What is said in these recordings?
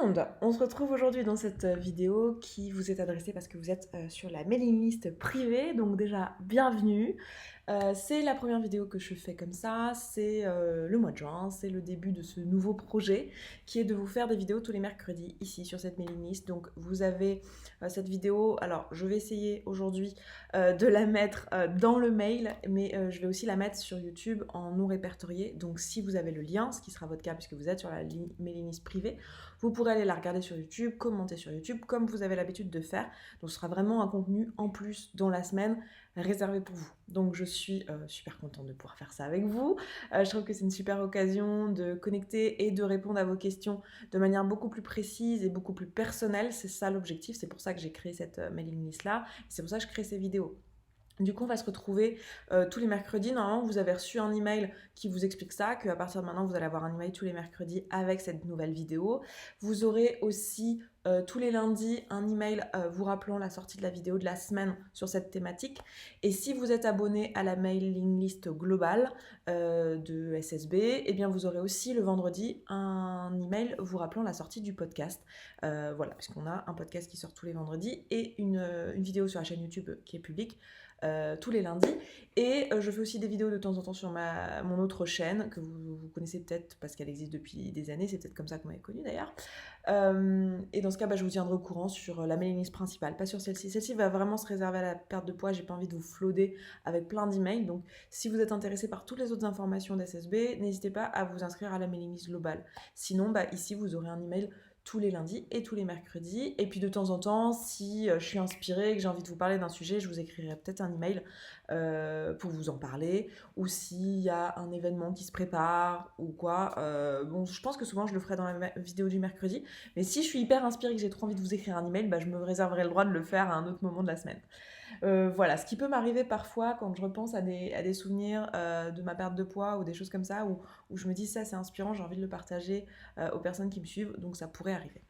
monde, on se retrouve aujourd'hui dans cette vidéo qui vous est adressée parce que vous êtes sur la mailing list privée, donc déjà bienvenue. C'est la première vidéo que je fais comme ça, c'est le mois de juin, c'est le début de ce nouveau projet qui est de vous faire des vidéos tous les mercredis ici sur cette mailing list. Donc vous avez cette vidéo, alors je vais essayer aujourd'hui de la mettre dans le mail, mais je vais aussi la mettre sur YouTube en non répertorié. Donc si vous avez le lien, ce qui sera votre cas puisque vous êtes sur la mailing list privée, vous pourrez aller la regarder sur YouTube, commenter sur YouTube comme vous avez l'habitude de faire. Donc ce sera vraiment un contenu en plus dans la semaine réservé pour vous. Donc je suis super contente de pouvoir faire ça avec vous. Je trouve que c'est une super occasion de connecter et de répondre à vos questions de manière beaucoup plus précise et beaucoup plus personnelle. C'est ça l'objectif, c'est pour ça que j'ai créé cette mailing list là, c'est pour ça que je crée ces vidéos. Du coup, on va se retrouver tous les mercredis. Normalement, vous avez reçu un email qui vous explique ça, qu'à partir de maintenant, vous allez avoir un email tous les mercredis avec cette nouvelle vidéo. Vous aurez aussi tous les lundis un email vous rappelant la sortie de la vidéo de la semaine sur cette thématique. Et si vous êtes abonné à la mailing list globale de SSB, eh bien vous aurez aussi le vendredi un email vous rappelant la sortie du podcast. Voilà, puisqu'on a un podcast qui sort tous les vendredis et une vidéo sur la chaîne YouTube qui est publique tous les lundis. Et je fais aussi des vidéos de temps en temps sur mon autre chaîne, que vous connaissez peut-être parce qu'elle existe depuis des années, c'est peut-être comme ça que vous m'avez connue d'ailleurs. Et dans ce cas, je vous tiendrai au courant sur la mailing list principale, pas sur celle-ci. Celle-ci va vraiment se réserver à la perte de poids, j'ai pas envie de vous floader avec plein d'emails. Donc si vous êtes intéressé par toutes les autres informations d'SSB, n'hésitez pas à vous inscrire à la mailing list globale. Sinon, ici, vous aurez un email tous les lundis et tous les mercredis. Et puis de temps en temps, si je suis inspirée, que j'ai envie de vous parler d'un sujet, je vous écrirai peut-être un email pour vous en parler. Ou s'il y a un événement qui se prépare ou quoi. Bon, je pense que souvent je le ferai dans la vidéo du mercredi. Mais si je suis hyper inspirée et que j'ai trop envie de vous écrire un email, je me réserverai le droit de le faire à un autre moment de la semaine. Voilà, ce qui peut m'arriver parfois quand je repense à des souvenirs de ma perte de poids ou des choses comme ça, où je me dis ça c'est inspirant, j'ai envie de le partager aux personnes qui me suivent, donc ça pourrait arriver.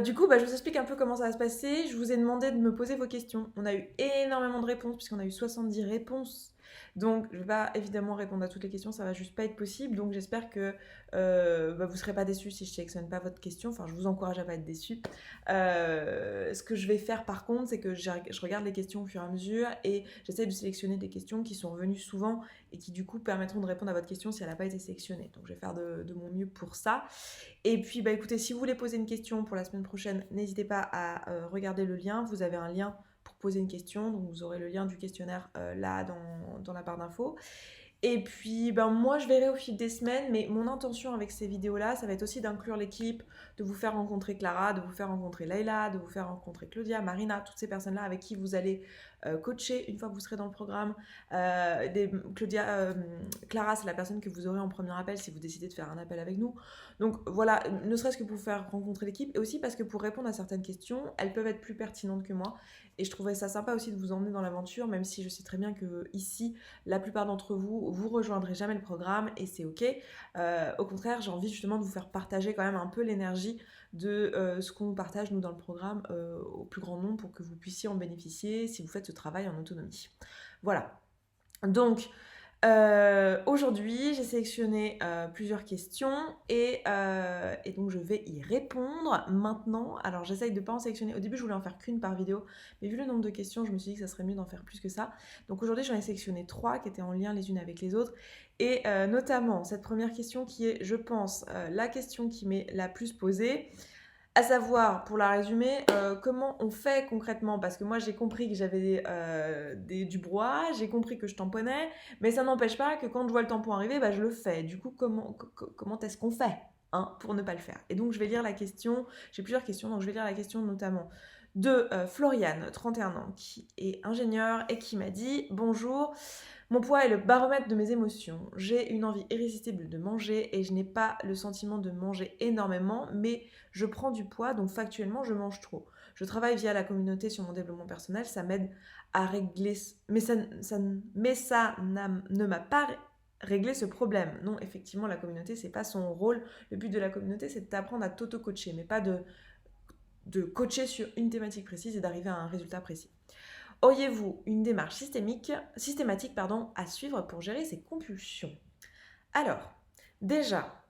Du coup, je vous explique un peu comment ça va se passer. Je vous ai demandé de me poser vos questions. On a eu énormément de réponses, puisqu'on a eu 70 réponses. Donc, je ne vais pas évidemment répondre à toutes les questions, ça va juste pas être possible. Donc, j'espère que vous ne serez pas déçus si je ne sélectionne pas votre question. Enfin, je vous encourage à pas être déçus. Ce que je vais faire par contre, c'est que je regarde les questions au fur et à mesure et j'essaie de sélectionner des questions qui sont revenues souvent et qui du coup permettront de répondre à votre question si elle n'a pas été sélectionnée. Donc, je vais faire de mon mieux pour ça. Et puis, écoutez, si vous voulez poser une question pour la semaine prochaine, n'hésitez pas à regarder le lien. Vous avez un lien pour poser une question, donc vous aurez le lien du questionnaire là dans la barre d'infos. Et puis, moi, je verrai au fil des semaines, mais mon intention avec ces vidéos-là, ça va être aussi d'inclure l'équipe, de vous faire rencontrer Clara, de vous faire rencontrer Leïla, de vous faire rencontrer Claudia, Marina, toutes ces personnes-là avec qui vous allez coacher une fois que vous serez dans le programme. Clara, c'est la personne que vous aurez en premier appel si vous décidez de faire un appel avec nous. Donc voilà, ne serait-ce que pour vous faire rencontrer l'équipe, et aussi parce que pour répondre à certaines questions, elles peuvent être plus pertinentes que moi. Et je trouverais ça sympa aussi de vous emmener dans l'aventure, même si je sais très bien que ici, la plupart d'entre vous rejoindrez jamais le programme et c'est ok. Au contraire, j'ai envie justement de vous faire partager quand même un peu l'énergie de ce qu'on partage nous dans le programme au plus grand nombre pour que vous puissiez en bénéficier si vous faites ce travail en autonomie. Voilà. Donc, aujourd'hui, j'ai sélectionné plusieurs questions et donc je vais y répondre maintenant. Alors j'essaye de ne pas en sélectionner. Au début, je voulais en faire qu'une par vidéo, mais vu le nombre de questions, je me suis dit que ça serait mieux d'en faire plus que ça. Donc aujourd'hui, j'en ai sélectionné 3 qui étaient en lien les unes avec les autres. Et notamment cette première question qui est, je pense, la question qui m'est la plus posée. À savoir, pour la résumer, comment on fait concrètement. Parce que moi, j'ai compris que j'avais du brouhaha, j'ai compris que je tamponnais, mais ça n'empêche pas que quand je vois le tampon arriver, je le fais. Du coup, comment est-ce qu'on fait pour ne pas le faire? Et donc, je vais lire la question. J'ai plusieurs questions, donc je vais lire la question notamment de Floriane, 31 ans, qui est ingénieure et qui m'a dit « Bonjour, mon poids est le baromètre de mes émotions. J'ai une envie irrésistible de manger et je n'ai pas le sentiment de manger énormément, mais je prends du poids, donc factuellement, je mange trop. Je travaille via la communauté sur mon développement personnel, ça m'aide à régler... Mais ça ne m'a pas réglé ce problème. Non, effectivement, la communauté, c'est pas son rôle. Le but de la communauté, c'est d'apprendre à t'auto-coacher, mais pas de coacher sur une thématique précise et d'arriver à un résultat précis. Auriez-vous une démarche systématique à suivre pour gérer ces compulsions? Alors, déjà,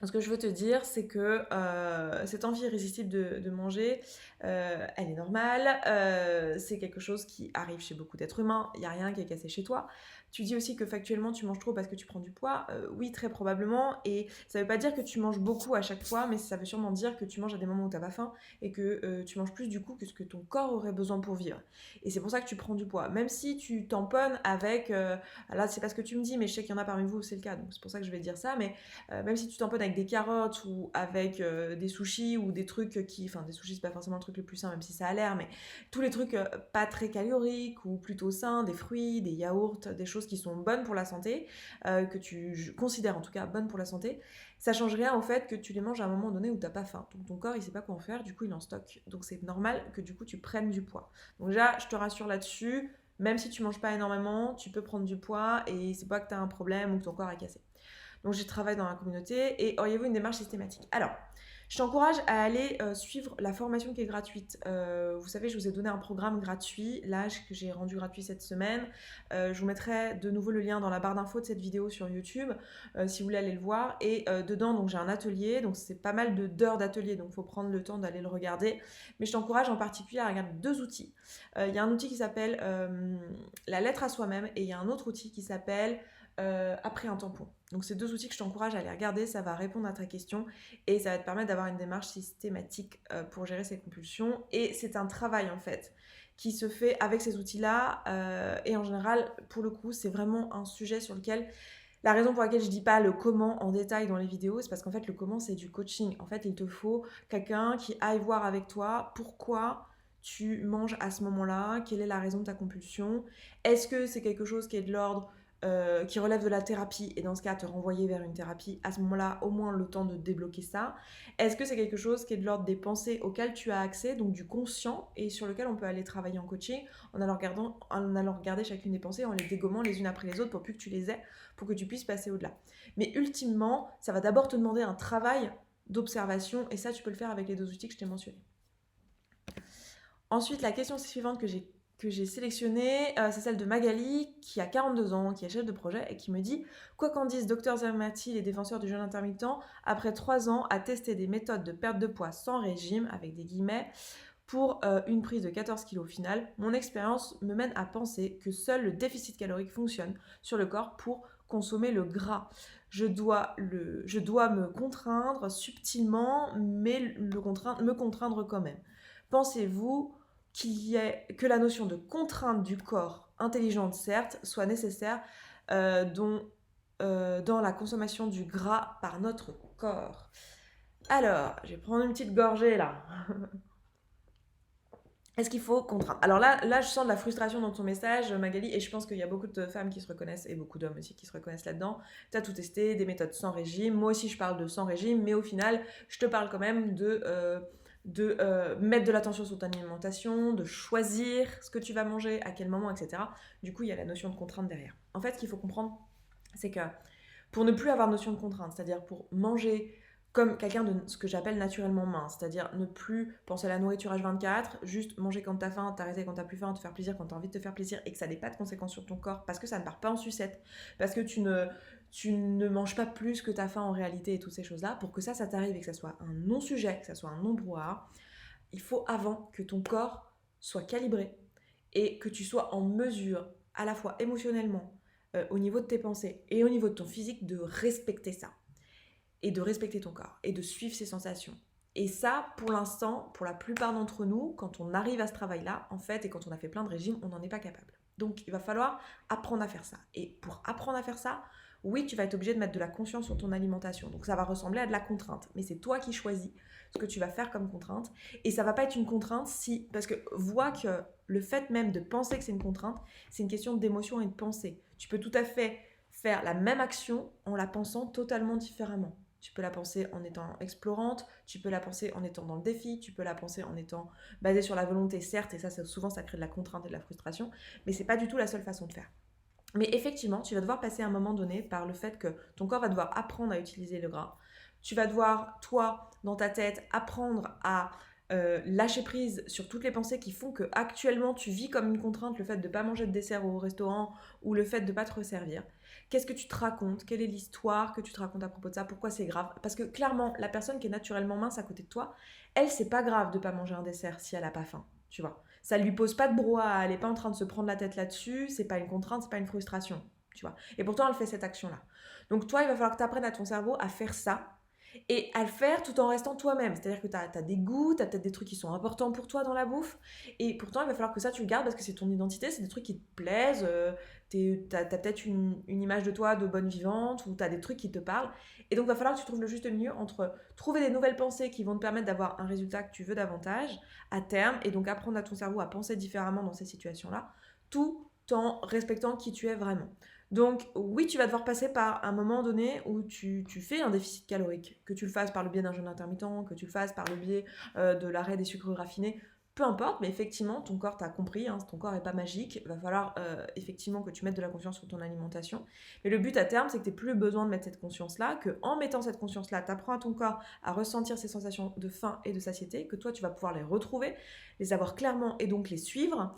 Ce que je veux te dire, c'est que cette envie irrésistible de manger, elle est normale. C'est quelque chose qui arrive chez beaucoup d'êtres humains. Il n'y a rien qui est cassé chez toi. Tu dis aussi que factuellement tu manges trop parce que tu prends du poids. Oui, très probablement. Et ça ne veut pas dire que tu manges beaucoup à chaque fois, mais ça veut sûrement dire que tu manges à des moments où tu n'as pas faim et que tu manges plus du coup que ce que ton corps aurait besoin pour vivre. Et c'est pour ça que tu prends du poids. Même si tu tamponnes avec... là, c'est pas ce que tu me dis, mais je sais qu'il y en a parmi vous où c'est le cas. Donc c'est pour ça que je vais dire ça. Mais même si tu tamponnes avec des carottes ou avec des sushis ou des trucs qui... Enfin, des sushis, c'est pas forcément le truc le plus sain, même si ça a l'air, mais tous les trucs pas très caloriques ou plutôt sains, des fruits, des yaourts, des choses qui sont bonnes pour la santé, que tu considères en tout cas bonnes pour la santé, ça change rien au fait que tu les manges à un moment donné où t'as pas faim. Donc ton corps, il sait pas quoi en faire, du coup, il en stocke. Donc c'est normal que du coup, tu prennes du poids. Donc déjà, je te rassure là-dessus, même si tu manges pas énormément, tu peux prendre du poids et c'est pas que tu as un problème ou que ton corps est cassé. Donc j'y travaille dans la communauté et auriez-vous une démarche systématique? Alors, je t'encourage à aller suivre la formation qui est gratuite. Vous savez, je vous ai donné un programme gratuit, là, que j'ai rendu gratuit cette semaine. Je vous mettrai de nouveau le lien dans la barre d'infos de cette vidéo sur YouTube, si vous voulez aller le voir. Et dedans, donc j'ai un atelier, donc c'est pas mal d'heures d'atelier, donc il faut prendre le temps d'aller le regarder. Mais je t'encourage en particulier à regarder deux outils. Il y a un outil qui s'appelle la lettre à soi-même et il y a un autre outil qui s'appelle après un tampon. Donc c'est deux outils que je t'encourage à aller regarder, ça va répondre à ta question et ça va te permettre d'avoir une démarche systématique pour gérer ces compulsions. Et c'est un travail en fait qui se fait avec ces outils-là et en général, pour le coup, c'est vraiment un sujet sur lequel... La raison pour laquelle je dis pas le comment en détail dans les vidéos, c'est parce qu'en fait le comment c'est du coaching. En fait, il te faut quelqu'un qui aille voir avec toi pourquoi tu manges à ce moment-là, quelle est la raison de ta compulsion, est-ce que c'est quelque chose qui est de l'ordre qui relève de la thérapie et dans ce cas te renvoyer vers une thérapie, à ce moment-là au moins le temps de débloquer ça. Est-ce que c'est quelque chose qui est de l'ordre des pensées auxquelles tu as accès, donc du conscient et sur lequel on peut aller travailler en coaching en allant regarder chacune des pensées, en les dégommant les unes après les autres pour plus que tu les aies, pour que tu puisses passer au-delà. Mais ultimement, ça va d'abord te demander un travail d'observation et ça tu peux le faire avec les deux outils que je t'ai mentionnés. Ensuite, la question suivante que j'ai sélectionnée, c'est celle de Magali, qui a 42 ans, qui est chef de projet, et qui me dit « Quoi qu'en disent Dr Zermati, les défenseurs du jeûne intermittent, après 3 ans à tester des méthodes de perte de poids sans régime, avec des guillemets, pour une prise de 14 kg au final, mon expérience me mène à penser que seul le déficit calorique fonctionne sur le corps pour consommer le gras. Je dois me contraindre subtilement, mais me contraindre quand même. Pensez-vous que la notion de contrainte du corps, intelligente certes, soit nécessaire dans la consommation du gras par notre corps? Alors, je vais prendre une petite gorgée là. Est-ce qu'il faut contraindre? Alors là, je sens de la frustration dans ton message, Magali, et je pense qu'il y a beaucoup de femmes qui se reconnaissent, et beaucoup d'hommes aussi qui se reconnaissent là-dedans. Tu as tout testé, des méthodes sans régime. Moi aussi, je parle de sans régime, mais au final, je te parle quand même de mettre de l'attention sur ton alimentation, de choisir ce que tu vas manger, à quel moment, etc. Du coup, il y a la notion de contrainte derrière. En fait, ce qu'il faut comprendre, c'est que pour ne plus avoir notion de contrainte, c'est-à-dire pour manger comme quelqu'un de ce que j'appelle naturellement mince, c'est-à-dire ne plus penser à la nourriture H24, juste manger quand t'as faim, t'arrêter quand t'as plus faim, te faire plaisir quand t'as envie de te faire plaisir et que ça n'ait pas de conséquences sur ton corps parce que ça ne part pas en sucette, parce que tu ne manges pas plus que t'as faim en réalité et toutes ces choses-là. Pour que ça t'arrive et que ça soit un non-sujet, que ça soit un non-brouhaha, il faut avant que ton corps soit calibré et que tu sois en mesure, à la fois émotionnellement, au niveau de tes pensées et au niveau de ton physique, de respecter ça. Et de respecter ton corps et de suivre ses sensations. Et ça, pour l'instant, pour la plupart d'entre nous, quand on arrive à ce travail-là, en fait, et quand on a fait plein de régimes, on n'en est pas capable. Donc, il va falloir apprendre à faire ça. Et pour apprendre à faire ça, oui, tu vas être obligé de mettre de la conscience sur ton alimentation. Donc, ça va ressembler à de la contrainte. Mais c'est toi qui choisis ce que tu vas faire comme contrainte. Et ça va pas être une contrainte si... Parce que vois que le fait même de penser que c'est une contrainte, c'est une question d'émotion et de pensée. Tu peux tout à fait faire la même action en la pensant totalement différemment. Tu peux la penser en étant explorante, tu peux la penser en étant dans le défi, tu peux la penser en étant basée sur la volonté, certes, et ça souvent ça crée de la contrainte et de la frustration, mais c'est pas du tout la seule façon de faire. Mais effectivement, tu vas devoir passer à un moment donné par le fait que ton corps va devoir apprendre à utiliser le gras. Tu vas devoir, toi, dans ta tête, apprendre à lâcher prise sur toutes les pensées qui font que actuellement tu vis comme une contrainte le fait de ne pas manger de dessert au restaurant ou le fait de ne pas te resservir. Qu'est-ce que tu te racontes? Quelle est l'histoire que tu te racontes à propos de ça? Pourquoi c'est grave? Parce que clairement, la personne qui est naturellement mince à côté de toi, elle, c'est pas grave de pas manger un dessert si elle a pas faim, tu vois. Ça lui pose pas de brouhaha, elle est pas en train de se prendre la tête là-dessus, c'est pas une contrainte, c'est pas une frustration, tu vois. Et pourtant, elle fait cette action-là. Donc toi, il va falloir que tu apprennes à ton cerveau à faire ça et à le faire tout en restant toi-même. C'est-à-dire que tu as des goûts, tu as peut-être des trucs qui sont importants pour toi dans la bouffe, et pourtant il va falloir que ça tu le gardes parce que c'est ton identité, c'est des trucs qui te plaisent, t'as peut-être une image de toi de bonne vivante, ou tu as des trucs qui te parlent, et donc il va falloir que tu trouves le juste milieu entre trouver des nouvelles pensées qui vont te permettre d'avoir un résultat que tu veux davantage à terme, et donc apprendre à ton cerveau à penser différemment dans ces situations-là, tout en respectant qui tu es vraiment. Donc oui, tu vas devoir passer par un moment donné où tu fais un déficit calorique, que tu le fasses par le biais d'un jeûne intermittent, que tu le fasses par le biais de l'arrêt des sucres raffinés, peu importe, mais effectivement, ton corps t'a compris, hein, ton corps n'est pas magique, il va falloir effectivement que tu mettes de la conscience sur ton alimentation. Mais le but à terme, c'est que tu n'aies plus besoin de mettre cette conscience-là, qu'en mettant cette conscience-là, tu apprends à ton corps à ressentir ces sensations de faim et de satiété, que toi, tu vas pouvoir les retrouver, les avoir clairement et donc les suivre.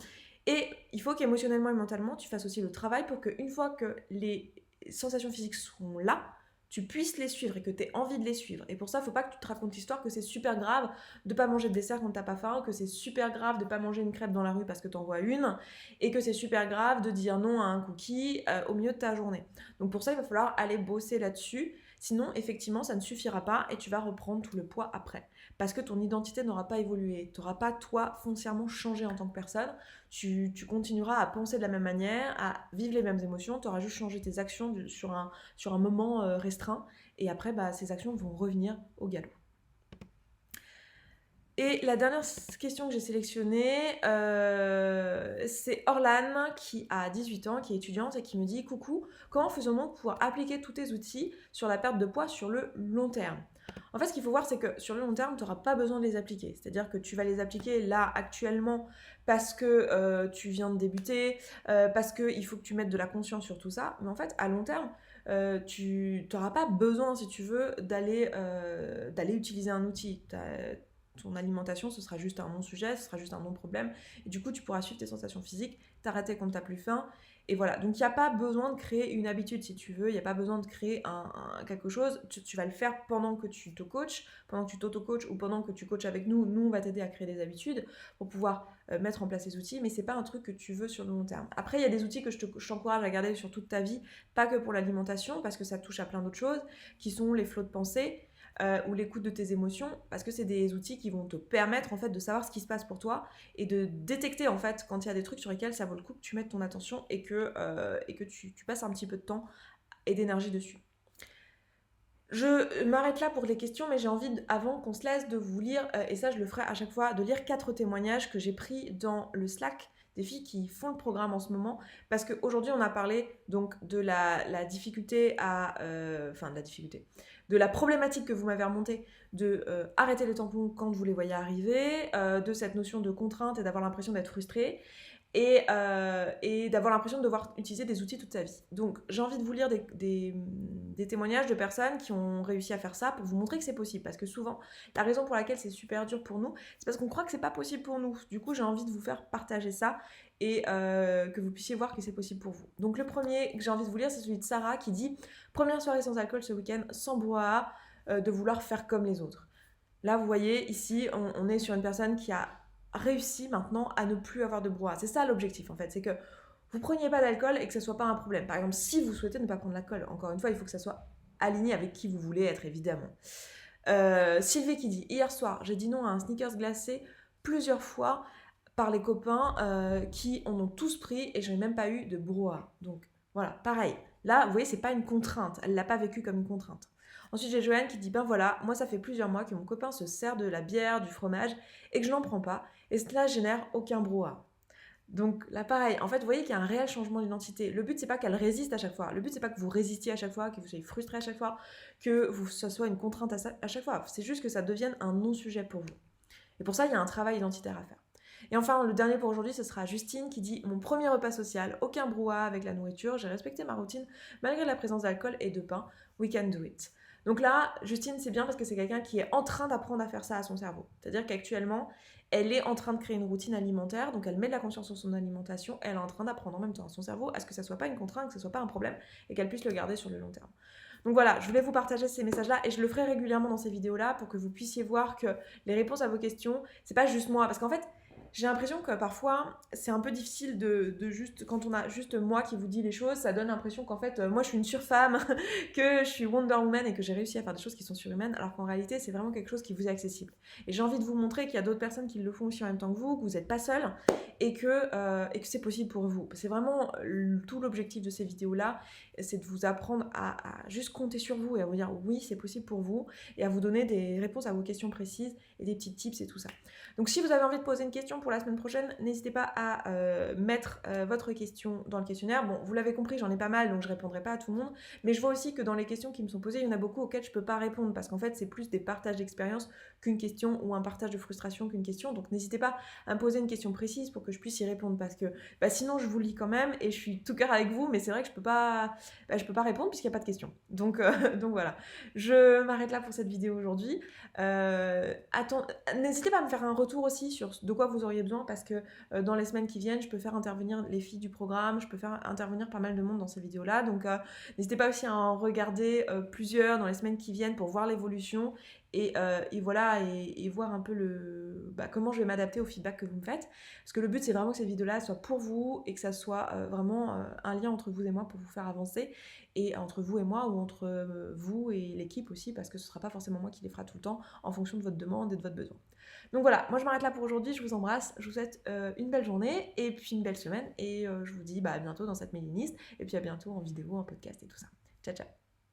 Et il faut qu'émotionnellement et mentalement, tu fasses aussi le travail pour qu'une fois que les sensations physiques sont là, tu puisses les suivre et que tu aies envie de les suivre. Et pour ça, il ne faut pas que tu te racontes l'histoire que c'est super grave de ne pas manger de dessert quand tu n'as pas faim, que c'est super grave de ne pas manger une crêpe dans la rue parce que tu en vois une, et que c'est super grave de dire non à un cookie au milieu de ta journée. Donc pour ça, il va falloir aller bosser là-dessus. Sinon, effectivement, ça ne suffira pas et tu vas reprendre tout le poids après. Parce que ton identité n'aura pas évolué. Tu n'auras pas, toi, foncièrement changé en tant que personne. Tu continueras à penser de la même manière, à vivre les mêmes émotions. Tu auras juste changé tes actions sur un moment restreint. Et après, ces actions vont revenir au galop. Et la dernière question que j'ai sélectionnée, c'est Orlan qui a 18 ans, qui est étudiante et qui me dit « Coucou, comment faisons-nous pour pouvoir appliquer tous tes outils sur la perte de poids sur le long terme ?» En fait, ce qu'il faut voir, c'est que sur le long terme, tu n'auras pas besoin de les appliquer. C'est-à-dire que tu vas les appliquer là, actuellement, parce que tu viens de débuter, parce qu'il faut que tu mettes de la conscience sur tout ça. Mais en fait, à long terme, tu n'auras pas besoin, si tu veux, d'aller utiliser un outil. Ton alimentation, ce sera juste un non-sujet, ce sera juste un non-problème. Et du coup, tu pourras suivre tes sensations physiques, t'arrêter quand tu n'as plus faim. Et voilà. Donc, il n'y a pas besoin de créer une habitude, si tu veux. Il n'y a pas besoin de créer quelque chose. Tu vas le faire pendant que tu te coaches, pendant que tu t'auto-coaches ou pendant que tu coaches avec nous. Nous, on va t'aider à créer des habitudes pour pouvoir mettre en place ces outils. Mais ce n'est pas un truc que tu veux sur le long terme. Après, il y a des outils que je t'encourage à garder sur toute ta vie, pas que pour l'alimentation, parce que ça touche à plein d'autres choses, qui sont les flots de pensée. Ou l'écoute de tes émotions, parce que c'est des outils qui vont te permettre en fait de savoir ce qui se passe pour toi et de détecter en fait quand il y a des trucs sur lesquels ça vaut le coup que tu mettes ton attention et que tu passes un petit peu de temps et d'énergie dessus. Je m'arrête là pour les questions, mais j'ai envie, avant qu'on se laisse, de vous lire, et ça je le ferai à chaque fois, de lire 4 témoignages que j'ai pris dans le Slack des filles qui font le programme en ce moment, parce qu'aujourd'hui on a parlé donc de la difficulté de la problématique que vous m'avez remontée, de arrêter les tampons quand vous les voyez arriver, de cette notion de contrainte et d'avoir l'impression d'être frustré, et d'avoir l'impression de devoir utiliser des outils toute sa vie. Donc j'ai envie de vous lire des témoignages de personnes qui ont réussi à faire ça pour vous montrer que c'est possible, parce que souvent la raison pour laquelle c'est super dur pour nous, c'est parce qu'on croit que c'est pas possible pour nous. Du coup j'ai envie de vous faire partager ça et que vous puissiez voir que c'est possible pour vous. Donc le premier que j'ai envie de vous lire, c'est celui de Sarah qui dit « Première soirée sans alcool ce week-end, sans brouhaha, de vouloir faire comme les autres ». Là vous voyez, ici on est sur une personne qui a réussi maintenant à ne plus avoir de brouhaha. C'est ça l'objectif en fait, c'est que vous preniez pas d'alcool et que ça soit pas un problème. Par exemple, si vous souhaitez ne pas prendre d'alcool, encore une fois, il faut que ça soit aligné avec qui vous voulez être, évidemment. Sylvie qui dit « Hier soir, j'ai dit non à un sneakers glacé plusieurs fois par les copains qui en ont tous pris et je n'ai même pas eu de brouhaha. » Donc voilà, pareil. Là, vous voyez, c'est pas une contrainte. Elle l'a pas vécu comme une contrainte. Ensuite, j'ai Joanne qui dit « Ben voilà, moi ça fait plusieurs mois que mon copain se sert de la bière, du fromage et que je n'en prends pas et cela génère aucun brouhaha. » Donc là pareil, en fait vous voyez qu'il y a un réel changement d'identité. Le but c'est pas qu'elle résiste à chaque fois, le but c'est pas que vous résistiez à chaque fois, que vous soyez frustré à chaque fois, que ça soit une contrainte à chaque fois. C'est juste que ça devienne un non-sujet pour vous. Et pour ça il y a un travail identitaire à faire. Et enfin le dernier pour aujourd'hui ce sera Justine qui dit « Mon premier repas social, aucun brouhaha avec la nourriture, j'ai respecté ma routine malgré la présence d'alcool et de pain, we can do it ». Donc là, Justine, c'est bien parce que c'est quelqu'un qui est en train d'apprendre à faire ça à son cerveau. C'est-à-dire qu'actuellement, elle est en train de créer une routine alimentaire, donc elle met de la conscience sur son alimentation, elle est en train d'apprendre en même temps à son cerveau à ce que ça soit pas une contrainte, que ça soit pas un problème, et qu'elle puisse le garder sur le long terme. Donc voilà, je voulais vous partager ces messages-là et je le ferai régulièrement dans ces vidéos-là pour que vous puissiez voir que les réponses à vos questions, c'est pas juste moi. Parce qu'en fait, j'ai l'impression que parfois, c'est un peu difficile de juste, quand on a juste moi qui vous dit les choses, ça donne l'impression qu'en fait, moi je suis une surfemme, que je suis Wonder Woman et que j'ai réussi à faire des choses qui sont surhumaines, alors qu'en réalité, c'est vraiment quelque chose qui vous est accessible. Et j'ai envie de vous montrer qu'il y a d'autres personnes qui le font aussi en même temps que vous n'êtes pas seul et que c'est possible pour vous. C'est vraiment tout l'objectif de ces vidéos-là, c'est de vous apprendre à juste compter sur vous et à vous dire oui, c'est possible pour vous et à vous donner des réponses à vos questions précises et des petits tips et tout ça. Donc si vous avez envie de poser une question pour la semaine prochaine, n'hésitez pas à mettre votre question dans le questionnaire. Bon, vous l'avez compris, j'en ai pas mal, donc je répondrai pas à tout le monde, mais je vois aussi que dans les questions qui me sont posées, il y en a beaucoup auxquelles je peux pas répondre parce qu'en fait, c'est plus des partages d'expérience qu'une question ou un partage de frustration qu'une question. Donc n'hésitez pas à me poser une question précise pour que je puisse y répondre parce que sinon je vous lis quand même et je suis tout cœur avec vous, mais c'est vrai que je peux pas répondre puisqu'il n'y a pas de questions. Donc voilà, je m'arrête là pour cette vidéo aujourd'hui. N'hésitez pas à me faire un retour aussi sur de quoi vous auriez besoin parce que dans les semaines qui viennent, je peux faire intervenir les filles du programme, je peux faire intervenir pas mal de monde dans ces vidéos-là. Donc n'hésitez pas aussi à en regarder plusieurs dans les semaines qui viennent pour voir l'évolution et voilà, et voir un peu comment je vais m'adapter au feedback que vous me faites. Parce que le but, c'est vraiment que cette vidéo-là soit pour vous et que ça soit vraiment un lien entre vous et moi pour vous faire avancer, et entre vous et moi, ou entre vous et l'équipe aussi, parce que ce ne sera pas forcément moi qui les fera tout le temps, en fonction de votre demande et de votre besoin. Donc voilà, moi je m'arrête là pour aujourd'hui, je vous embrasse, je vous souhaite une belle journée, et puis une belle semaine, et je vous dis à bientôt dans cette mailing list, et puis à bientôt en vidéo, en podcast et tout ça. Ciao, ciao.